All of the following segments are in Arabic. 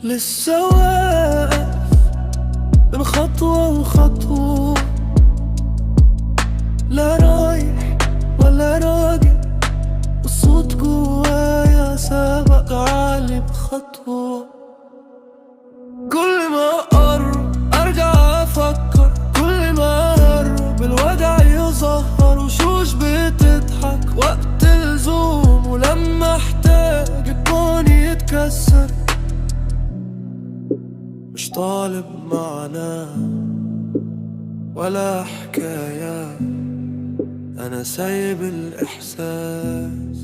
لسه واقف بين خطوة وخطوة، لا رايح ولا راجع، الصوت جوايا سابق عالي بخطوة. كل ما أقرب أرجع أفكر، كل ما أقرب الوجع يظهر، وشوش بتضحك وقت اللزوم، ولما احتاج الكون يتكسر. مش طالب معنى ولا حكاية، أنا سايب الإحساس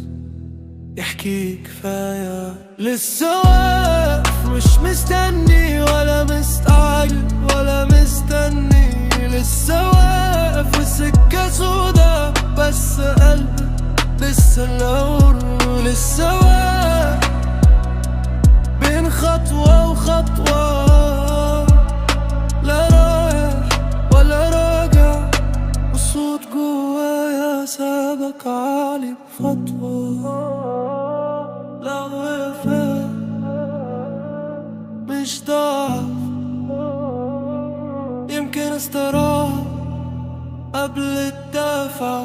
يحكي كفاية. لسه واقف مش مستني ولا مستعجل ولا مستني، لسه واقف وسكة سودا بس قلبي لسه الأول. لسه واقف بين خطوة وخطوة، لا رايح ولا راجع، والصوت جوايا سابق عالي بخطوة. لا وفاء مش ضعف، يمكن استراحة قبل الدفع.